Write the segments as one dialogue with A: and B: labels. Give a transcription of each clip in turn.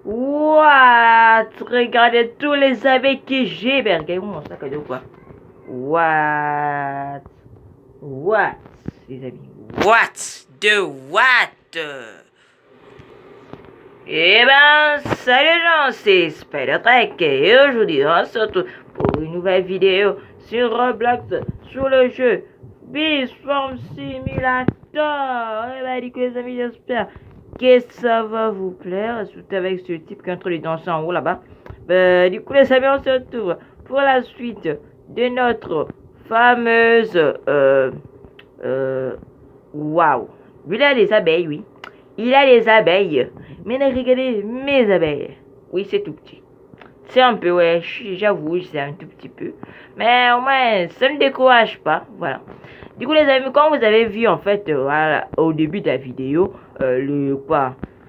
A: What? Regardez tous les abeilles que j'ai. Ben, regardez mon sac à dos quoi. What? What? Les amis. What? De what? Eh ben, salut les gens, c'est Spider-Trek et aujourd'hui on se retrouve pour une nouvelle vidéo sur Roblox sur le jeu Beastform Simulator. Eh ben, du coup les amis, j'espère que ça va vous plaire, surtout avec ce type qui est en train de danser en haut là-bas. Du coup les amis, on se retrouve pour la suite de notre fameuse waouh. Lui là les abeilles, oui. Il a les abeilles. Mais regardez mes abeilles. Oui, c'est tout petit. C'est un peu, ouais, j'avoue, c'est un tout petit peu. Mais au moins, ça ne décourage pas. Voilà. Du coup, les amis, comme vous avez vu, en fait, voilà, au début de la vidéo,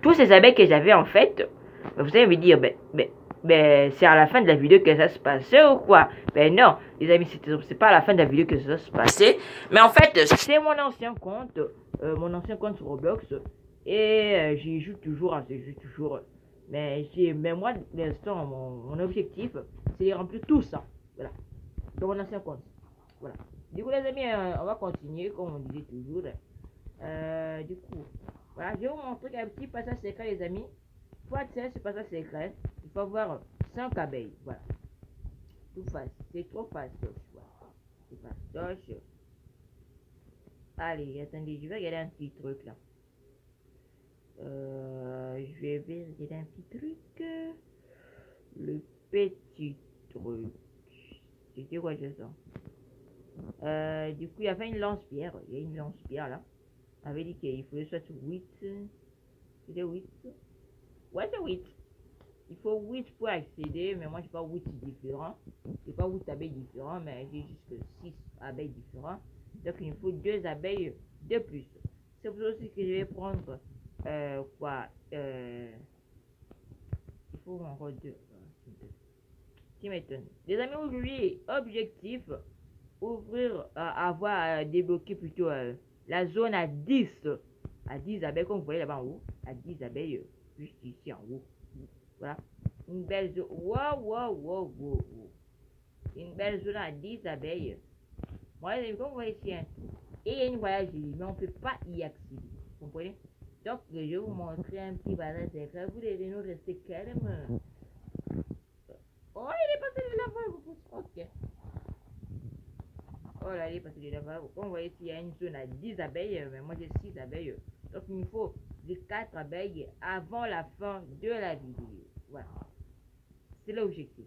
A: tous ces abeilles que j'avais, en fait, vous allez me dire, c'est à la fin de la vidéo que ça se passait ou quoi? Ben non, les amis, c'est pas à la fin de la vidéo que ça se passait. Mais en fait, c'est mon ancien compte sur Roblox. Et j'y joue toujours, hein, j'y joue toujours. Mais moi, l'instant, mon objectif, c'est de remplir tout ça. Voilà. Dans mon ancien compte. Voilà. Du coup, les amis, on va continuer, comme on disait toujours. Du coup, voilà, je vais vous montrer un petit passage secret, les amis. Pour accéder à ce passage secret, il faut avoir 5 abeilles. Voilà. Tout face. C'est trop fastoche. Voilà. C'est fastoche. Allez, attendez, je vais regarder un petit truc là. Je vais regarder un petit truc. Le petit truc. C'était quoi ça? Du coup, il y avait une lance-pierre. Il y a une lance-pierre là. On avait dit qu'il fallait soit 8. C'était 8. Ouais, c'est 8. Il faut 8 pour accéder, mais moi j'ai pas 8 différents. J'ai pas 8 abeilles différents, mais j'ai juste 6 abeilles différents. Donc il me faut 2 abeilles de plus. C'est pour ça aussi que je vais prendre il faut encore 2. Qui m'étonne. Les amis, aujourd'hui, objectif ouvrir, avoir débloqué plutôt la zone à 10. À 10 abeilles, comme vous voyez là-bas en haut. À 10 abeilles, juste ici en haut. Voilà. Une belle zone. Wow, wow, wow, wow, wow. Une belle zone à 10 abeilles. Moi, les amis, comme vous voyez ici, hein, et il y a une voyage, mais on ne peut pas y accéder. Vous comprenez? Donc, je vais vous montrer un petit bazar secret. Vous devez nous rester calme. Oh, il est passé de la voie. Ok. Oh là, il est passé de la voie. Comme vous voyez ici, il y a une zone à 10 abeilles, mais moi j'ai 6 abeilles. Donc, il me faut 4 abeilles avant la fin de la vidéo. Voilà. C'est l'objectif.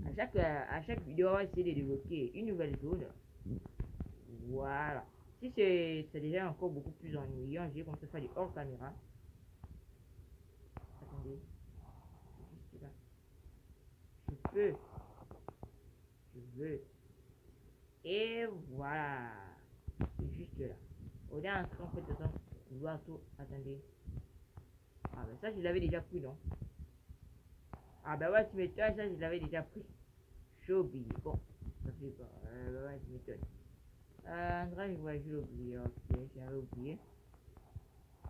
A: À chaque vidéo, on va essayer de débloquer une nouvelle zone. Voilà. Si c'est déjà encore beaucoup plus ennuyant, j'ai comme ça faire du hors caméra. Attendez. Juste là. Je peux. Je veux. Et voilà. C'est juste là. On est en train, en fait, de vouloir tout. Attendez. Ah, ben ça, je l'avais déjà pris, non? Ah, ben ouais, tu m'étonnes, ça, je l'avais déjà pris. J'ai oublié. Bon, ça fait pas. Ouais, tu m'étonnes. André, ouais, j'ai oublié. Ok, j'avais oublié.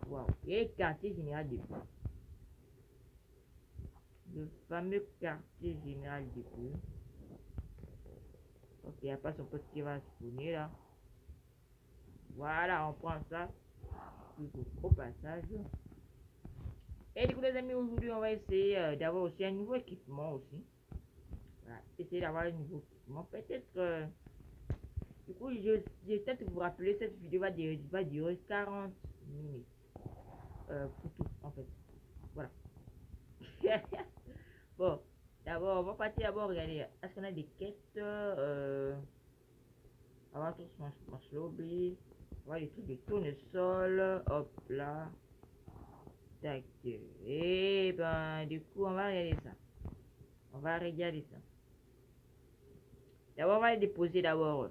A: Waouh. Et quartier général de Pau. Le fameux quartier général de Pau. Ok, il n'y a pas son pote qui va spawner là. Voilà, on prend ça. Au passage. Et du coup, les amis, aujourd'hui, on va essayer d'avoir aussi un nouveau équipement aussi. Voilà, essayer d'avoir un nouveau équipement. Peut-être. Du coup, je vais peut-être vous rappeler, cette vidéo va durer 40 minutes. Pour tout, en fait. Voilà. Bon, d'abord, on va partir d'abord regarder. Est-ce qu'on a des quêtes avant tout, se lobby. On va les trucs de tournesol. Hop là. Tac. Et ben, du coup, on va regarder ça. On va regarder ça. D'abord, on va déposer d'abord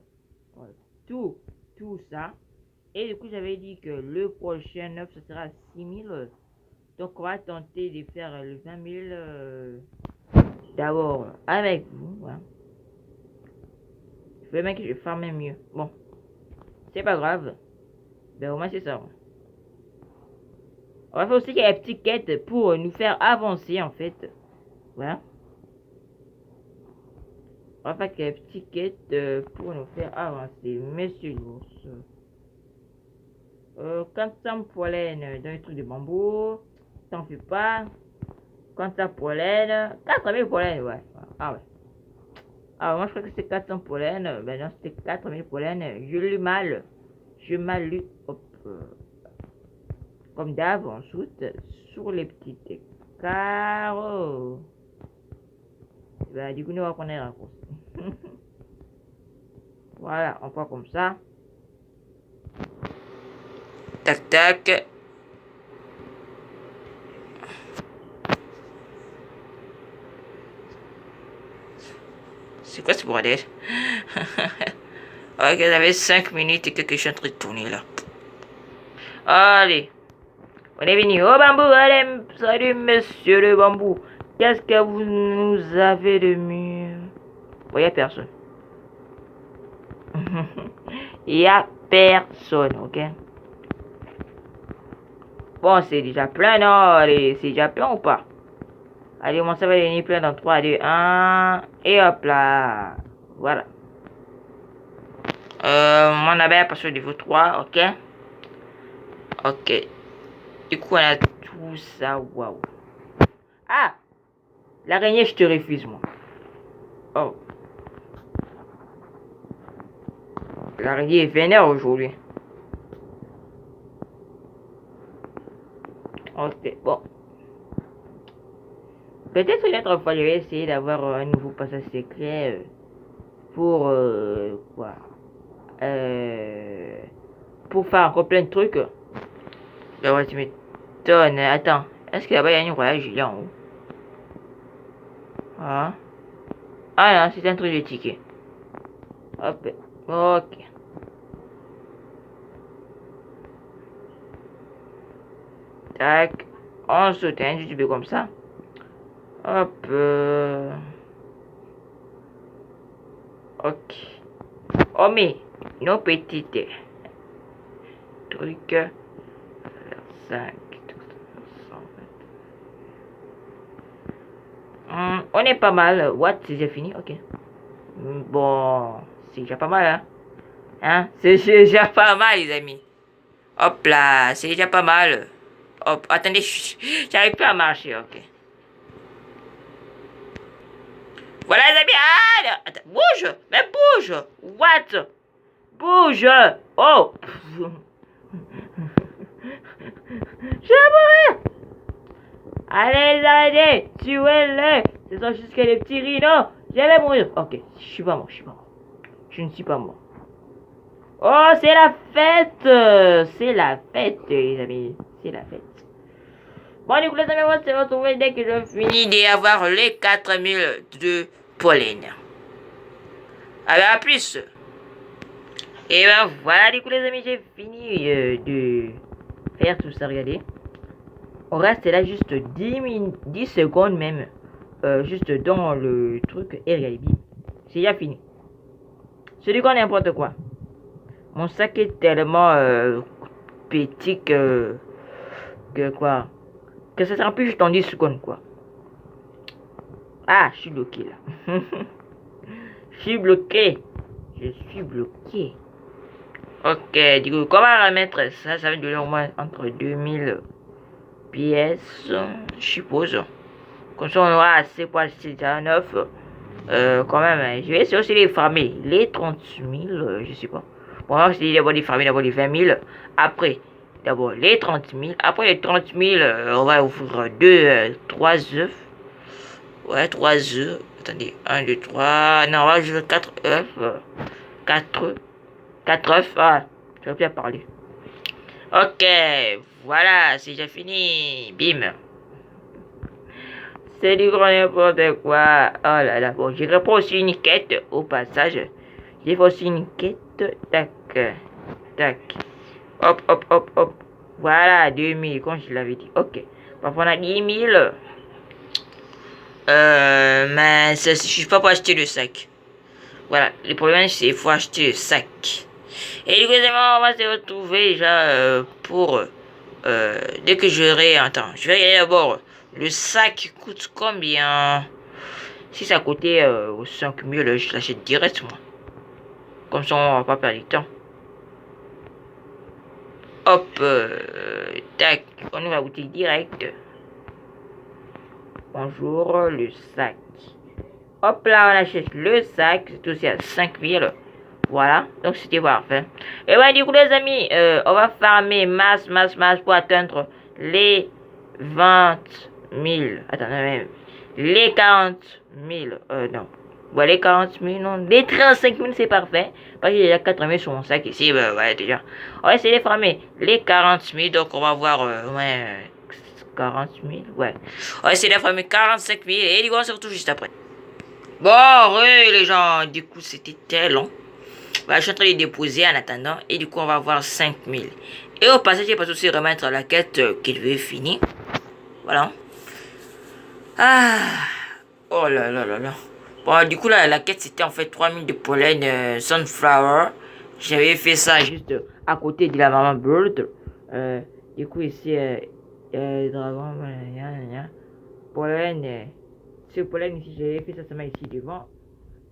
A: tout, tout ça. Et du coup, j'avais dit que le prochain 9, ce sera 6000. Donc, on va tenter de faire le 20 000 d'abord avec vous. Voilà. Je veux bien que je farme mieux. Bon, c'est pas grave. Ben, au moins, c'est ça. On va faire aussi quelques petites quêtes pour nous faire avancer, en fait. Voilà. On va faire quelques petites quêtes pour nous faire avancer. Monsieur l'ours. 400 pollen dans le truc de bambou. T'en fais pas. 400 pollen. 4000 pollen, ouais. Ah ouais. Ah, moi je crois que c'est 400 pollen. Ben non, c'était 4000 pollen. Je l'ai mal. Je mal lu. Hop. Comme d'hab, on saute sur les petites carreaux. Ben, du coup, nous on va prendre un raccourci. Voilà, on prend comme ça. Tac, tac. C'est quoi ce bordel? Ok, j'avais 5 minutes et quelque chose en train de tourner là. Allez. On est venu au bambou. Allez, salut monsieur le bambou. Qu'est-ce que vous nous avez de mieux? Bon, il n'y a personne. Il n'y a personne, ok? Bon, c'est déjà plein, non? Allez, c'est déjà plein ou pas? Allez, on ça va devenir plein dans 3, 2, 1. Et hop là. Voilà. Mon abeille passe au niveau 3, ok? Ok. Du coup, on a tout ça, waouh. Ah! L'araignée, je te refuse, moi. Oh. L'araignée est vénère aujourd'hui. Ok, bon. Peut-être une autre fois, je vais essayer d'avoir un nouveau passage secret pour quoi pour faire encore plein de trucs. Là, ouais, tu m'étonnes. Attends, est-ce que là-bas il y a une voyage là en haut? Ah. Ah non, c'est un truc de ticket. Hop, ok. Tac, on saute un petit peu comme ça. Hop. Ok. Oh mais, nos petites trucs. 5. On est pas mal. What? C'est déjà fini? Ok. Bon, c'est déjà pas mal, hein? Hein? C'est déjà pas mal, les amis. Hop là, c'est déjà pas mal. Hop, attendez, j'arrive plus à marcher, ok. Voilà, les amis. Ah, là, attends, bouge! Mais bouge! What? Bouge! Oh! Je vais mourir! Allez, les araignées! Tuez-les! Ce sont juste que les petits rhinos! Je vais mourir! Ok, je suis pas mort, je suis pas mort. Je ne suis pas mort. Oh, c'est la fête! C'est la fête, les amis. C'est la fête. Bon, du coup, les amis, on va se retrouver dès que je finis d'avoir les 4000 de pollen. Alors, à plus! Et ben voilà, du coup, les amis, j'ai fini de faire tout ça. Regardez. On reste là juste 10 secondes même. Juste dans le truc. Et regardez, bim. C'est déjà fini. C'est du coup n'importe quoi. Mon sac est tellement petit que quoi. Que ça sera plus juste en 10 secondes quoi. Ah, je suis bloqué là. Je suis bloqué. Je suis bloqué. Ok, du coup, comment remettre ça? Ça va durer au moins entre 2000 pièces, je suppose. Comme ça, on aura assez pour acheter déjà neuf. Quand même, hein. Je vais essayer aussi les farmer. Les 30 000, je sais pas. Bon, moi, je d'abord les farmer, d'abord les 20 000. Après, d'abord les 30 000. Après les 30 000, on va ouvrir 3 œufs. Ouais, 3 œufs. Attendez, 1, 2, 3. Non, on va jouer 4 œufs. 4 œufs. Ah, je vais bien parler. Ok, voilà, c'est déjà fini. Bim. C'est du grand n'importe quoi. Oh là là, bon, je réponds aussi une quête au passage. J'ai fait aussi une quête. Tac, tac. Hop, hop, hop, hop. Voilà, 2000, comme je l'avais dit. Ok. Parfois, on a 10 000. Mais ça suffit pas pour acheter le sac. Voilà, le problème c'est qu'il faut acheter le sac. Et du coup, on va se retrouver déjà pour Dès que j'aurai... Attends, je vais regarder d'abord. Le sac coûte combien? Si ça coûtait 5000, je l'achète direct, moi. Comme ça, on va pas perdre du temps. Hop, tac, on ouvre la boutique direct. Bonjour, le sac. Hop là, on achète le sac. C'est aussi à 5000. Voilà, donc c'était parfait. Et ouais, du coup, les amis, on va farmer masse pour atteindre les 20 000. Attendez, même. Les 40 000. Non. Ouais, les 40 000, non. Les 35 000, c'est parfait. Parce qu'il y a 80 000 sur mon sac ici. Bah, ouais, déjà. On va essayer de farmer les 40 000. Donc, on va voir, ouais, 40 000. Ouais. On va essayer de farmer 45 000. Et du coup, on se retrouve juste après. Bon, ouais, les gens. Du coup, c'était très long. Voilà, je suis en train de les déposer en attendant. Et du coup, on va avoir 5000. Et au passage, je vais pas aussi remettre la quête qu'il veut finir. Voilà. Ah. Oh là là là là. Bon, du coup, là, la quête, c'était en fait 3000 de pollen sunflower. J'avais fait ça juste à côté de la maman bird. Du coup, ici, dragon, pollen. Ce pollen ici, j'avais fait ça seulement ici devant.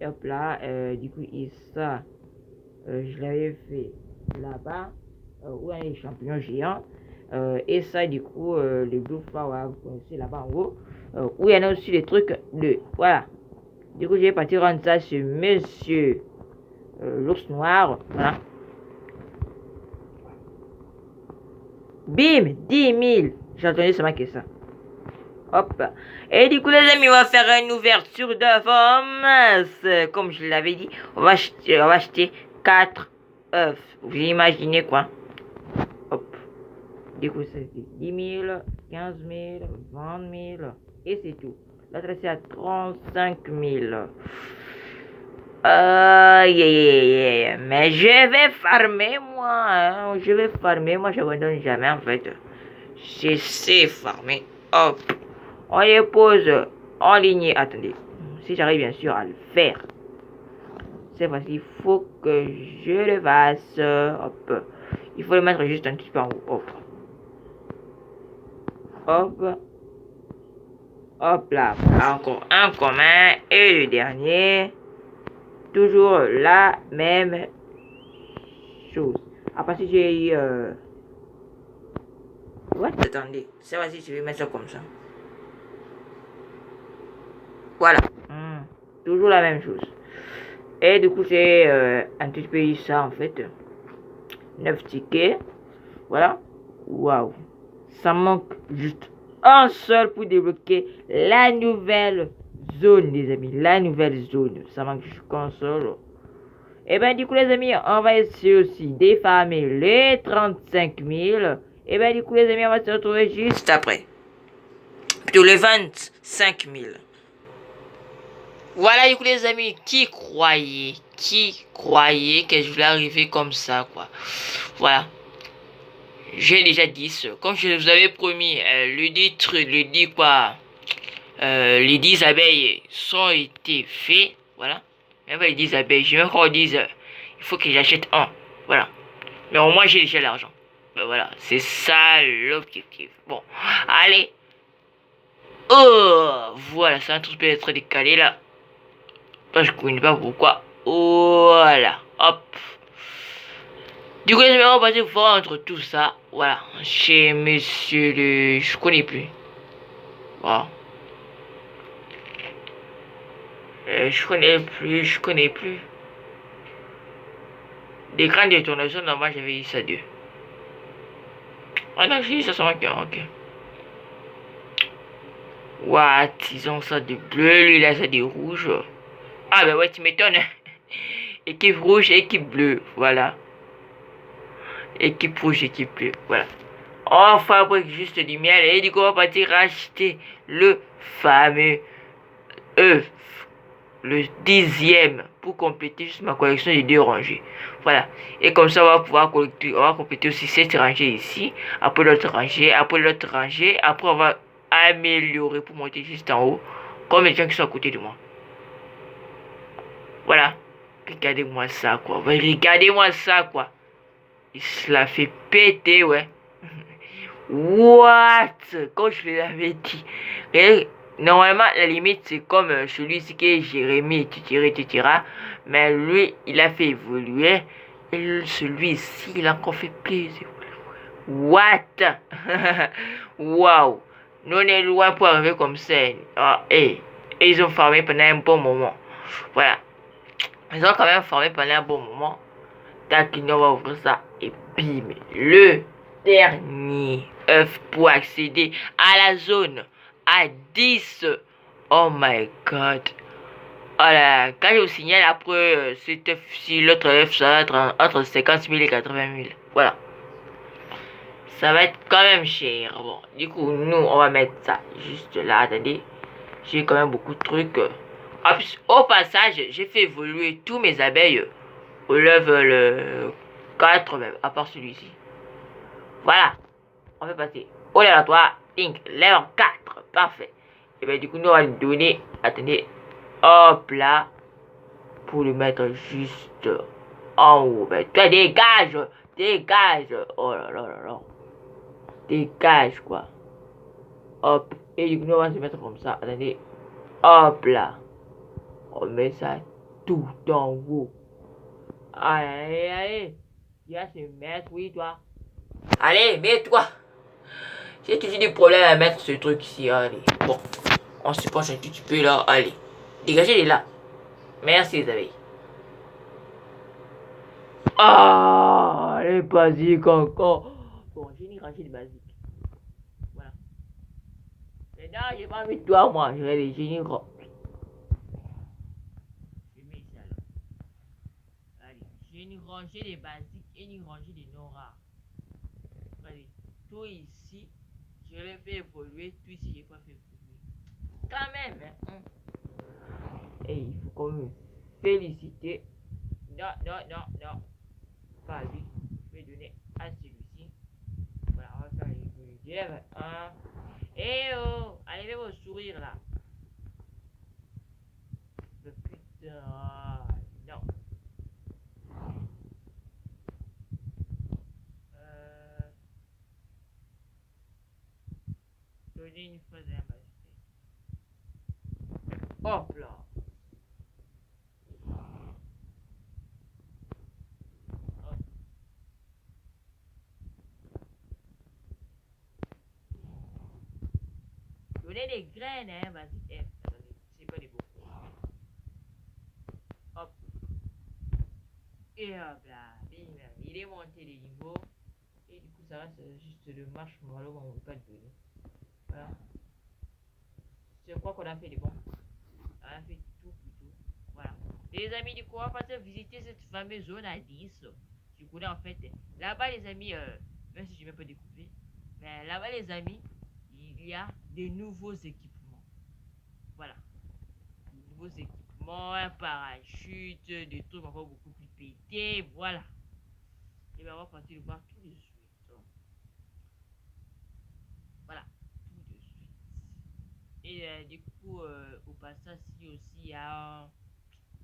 A: Et hop là, du coup, ça. Je l'avais fait là-bas, où il y a les champignons géants. Et ça, du coup, le blue flower, vous connaissez là-bas en haut, où il y en a aussi des trucs de. Voilà. Du coup, je vais partir rendre ça sur monsieur l'ours noir. Voilà. Bim! 10 000. J'attendais seulement que ça. Hop. Et du coup, les amis, on va faire une ouverture de forme. Comme je l'avais dit, on va acheter 4 œufs. Vous imaginez quoi? Hop. Du coup, ça fait 10 000, 15 000, 20 000. Et c'est tout. Là, c'est à 35 000. Mais je vais farmer, moi. Hein. Je vais farmer. Moi, je ne abandonne jamais, en fait. Je sais farmer. Hop. On les pose en ligne. Attendez. Si j'arrive, bien sûr, à le faire. C'est facile. Il faut que je le fasse. Hop. Il faut le mettre juste un petit peu en haut. Hop. Hop. Hop là. Encore un commun. Et le dernier. Toujours la même chose. Après, si j'ai eu... What? Attendez. C'est facile, je vais mettre ça comme ça. Voilà. Toujours la même chose. Et du coup, j'ai un petit peu ça en fait. 9 tickets. Voilà. Waouh. Ça manque juste un seul pour débloquer la nouvelle zone, les amis. La nouvelle zone. Ça manque juste qu'un seul. Et ben du coup, les amis, on va essayer aussi d'effamer les 35 000. Et ben du coup, les amis, on va se retrouver juste après. Plutôt les 25 000. Voilà, du coup, les amis, qui croyait que je voulais arriver comme ça, quoi. Voilà. J'ai déjà dit ça. Comme je vous avais promis, les 10 abeilles sont été faits. Voilà. Même pas les 10 abeilles, je vais encore dire, il faut que j'achète un. Voilà. Mais au moins, j'ai déjà l'argent. Ben voilà, c'est ça l'objectif. Bon, allez. Oh, voilà, ça va tout peut être décalé là. Je connais pas pourquoi. Voilà, hop. Du coup, on va passer vendre tout ça. Voilà, chez monsieur le... Je connais plus. Voilà. Je connais plus. Des grandes détonations, normalement, j'avais dit ça deux. Ah non, j'ai dit ça 121, ok. What? Ils ont ça de bleu, lui, là, ça de rouge. Ah, bah ouais, tu m'étonnes. Équipe rouge, équipe bleue, voilà. Équipe rouge, équipe bleue, voilà. On fabrique juste du miel et du coup, on va partir acheter le fameux œuf. Le 10e pour compléter juste ma collection de 2 rangées. Voilà. Et comme ça, on va pouvoir collecter, on va compléter aussi cette rangée ici. Après l'autre rangée, après l'autre rangée. Après, on va améliorer pour monter juste en haut. Comme les gens qui sont à côté de moi. Voilà. Regardez-moi ça, quoi. Regardez-moi ça, quoi. Il se la fait péter, ouais. What? Comme je l'avais dit. Et normalement, la limite, c'est comme celui-ci qui est Jérémy, etc. Mais lui, il a fait évoluer. Et celui-ci, il a encore fait plaisir. What? Wow. Nous, on est loin pour arriver comme ça. Ah, et ils ont farmé pendant un bon moment. Voilà. Ils ont quand même farmé pendant un bon moment. Tac, on va ouvrir ça. Et bim. Le dernier œuf pour accéder à la zone à 10. Oh my god. Voilà. Quand je vous signale après cet œuf, si l'autre œuf, ça va être entre 50 000 et 80 000. Voilà. Ça va être quand même cher. Bon, du coup, nous, on va mettre ça juste là. Attendez. J'ai quand même beaucoup de trucs. Au passage, j'ai fait évoluer tous mes abeilles au level 4 même, à part celui-ci. Voilà. On va passer au level 3. Pink, level 4. Parfait. Et bien, du coup, nous, on va lui donner. Attendez. Hop là. Pour le mettre juste en haut. Ben, toi, dégage. Dégage. Oh là là là là. Dégage, quoi. Hop. Et du coup, on va se mettre comme ça. Attendez. Hop là. On met ça tout en haut. Allez, allez. Viens se mettre, oui, toi. Allez, mets-toi. J'ai toujours des problèmes à mettre ce truc ici. Allez. Bon. On se penche un tout petit peu là. Allez. Dégagez-les là. Merci, les abeilles. Ah, les basiques encore. Bon, j'ai mis rangé les basiques. Voilà. Maintenant, j'ai pas mis toi, moi. Je vais les génies. Allez, j'ai une rangée des basiques et une rangée des non rares. Allez, tout ici, je l'ai fait évoluer. Tout ici, j'ai pas fait évoluer. Quand même, hein. Et il faut quand même féliciter. Non, non, non, non. Pas lui. Je vais donner à celui-ci. Voilà, on va faire évoluer. Un. Eh oh, allez, vos sourire là. Putain, non. Euh, donner une fois d'un basket. Hop là. Hop. Donner des graines, hein, vas-y. Eh, attendez, c'est pas des beaux. Hop. Et hop là. Bim, il est monté les niveaux. Et du coup, ça reste juste le marshmallow, on ne peut pas le donner. Voilà. Je crois qu'on a fait les bons. On a fait tout plutôt. Voilà. Et les amis, du coup, on va passer visiter cette fameuse zone à 10. Du coup, là, en fait, là-bas, les amis, même si je n'ai pas découpé, mais là-bas, les amis, il y a des nouveaux équipements. Voilà. Des nouveaux équipements, un parachute, des trucs encore beaucoup plus pétés. Voilà. Et bien, on va partir le voir tout de suite. Voilà. Tout de suite. Et du coup, au passage, si aussi il y a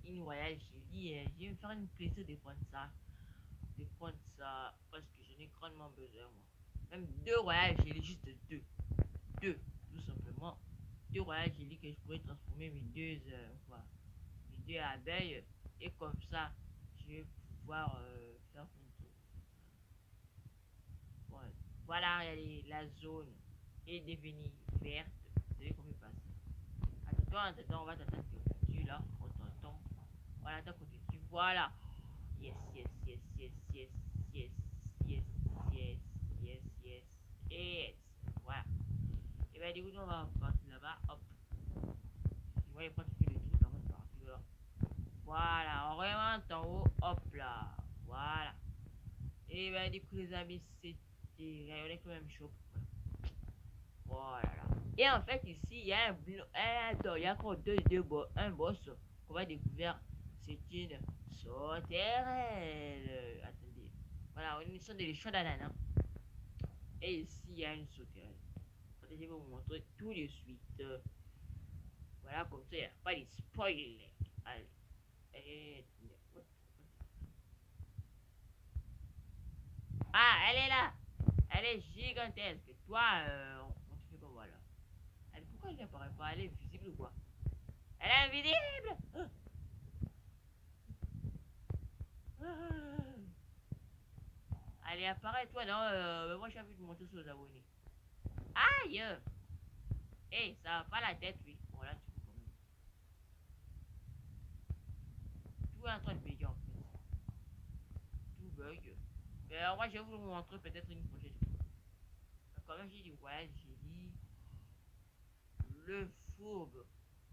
A: une royale jelly, je vais me faire une plaisir de prendre ça. De prendre ça parce que j'en ai grandement besoin, moi. Même deux royales jelly, juste deux. Deux, tout simplement. Deux royales jelly que je pourrais transformer voilà, mes deux abeilles. Et comme ça, je vais pouvoir faire plein de trucs. Voilà, voilà regardez, la zone est devenue verte. Vous savez comment il passe. Attends, on va t'attendre dessus là. On t'entend. Voilà, t'as côté dessus. Voilà. Yes, yes, yes, yes, yes, yes, yes, yes, yes, yes, yes. Voilà. Et bien, du coup, on va partir là-bas. Hop. Je vais prendre tous les trucs avant de partir là. Voilà, on remonte en haut. Hop là. Voilà. Et bien, du coup, les amis, c'était. On est quand même chaud. Voilà. Et en fait, ici, il y a il y a encore un boss qu'on va découvrir. C'est une sauterelle. Attendez. Voilà, on est sur des champs d'ananas. Et ici, il y a une sauterelle. Attendez, je vais vous montrer tout de suite. Voilà, comme ça, il n'y a pas de spoil. Allez. Ah, elle est là. Elle est gigantesque. Toi, on te fait pas voilà. Pourquoi elle n'apparaît pas? Elle est visible ou quoi? Elle est invisible! Allez, apparaît toi, non? Moi j'ai envie de monter sur les abonnés. Aïe! Hey, ça va pas la tête, oui. Bon, là, tu peux quand même. Tout est en train de bugger en fait. Tout bug. Mais moi, je vais vous montrer peut-être une prochaine fois. Quand même, j'ai dit, ouais, j'ai dit. Le fourbe.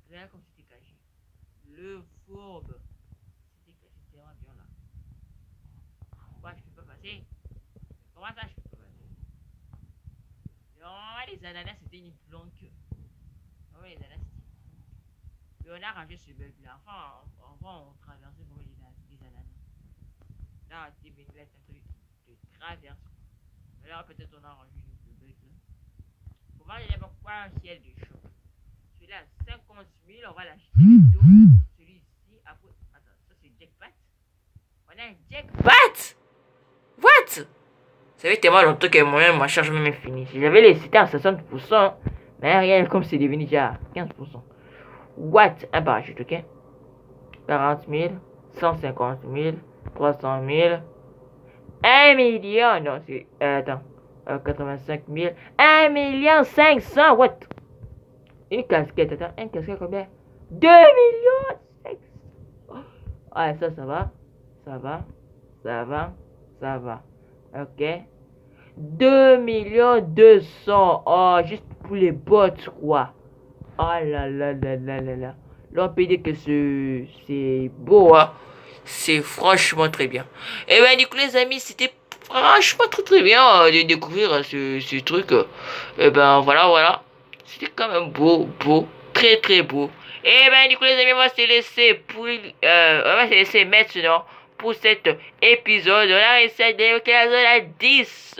A: Regarde comme c'était caché. Le fourbe. C'était caché tellement bien là. Pourquoi je peux pas passer? Comment ça, je peux pas passer? Non, les ananas, c'était une planque. Oh, les ananas, c'était. Mais on a rangé ce bug là. Enfin, on traversait comme des ananas. Là, on était venu là, c'est un truc de traverse. Mais là, peut-être on a rangé le bug là. Pour moi, il n'y a pas quoi un ciel de choc. Celui-là, 50 000, on va l'acheter bientôt. Celui-ci, après. Attends, ça c'est jackpot. On a un jackpot! What? Ça fait tellement longtemps que ma charge même est finie. Si j'avais les cités à 60%, mais rien comme c'est devenu déjà 15%. What? Un parachute, ok? 40 000, 150 000, 300 000, 1 million. Non, c'est. Attends. 85 000, 1 million 500. What? Une casquette, attends. Une casquette combien? 2 millions 500. Ouais, ça va. Ça va. Ça va. Ça va. Ok. 2 millions 200. Oh, juste pour les bots, quoi. Oh là là là là là là. Là, on peut dire que c'est beau, hein. C'est franchement très bien. Et ben, du coup, les amis, c'était franchement très très bien de découvrir ce truc. Et ben, voilà. C'était quand même beau. Très très beau. Et ben, du coup, les amis, on va se laisser on va se laisser maintenant pour cet épisode. On a réussi à débloquer la zone à 10.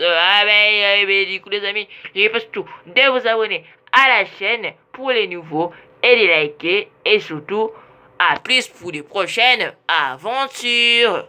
A: Du coup, les amis, n'oubliez pas surtout de vous abonner à la chaîne pour les nouveaux et les liker. Et surtout, à plus pour les prochaines aventures.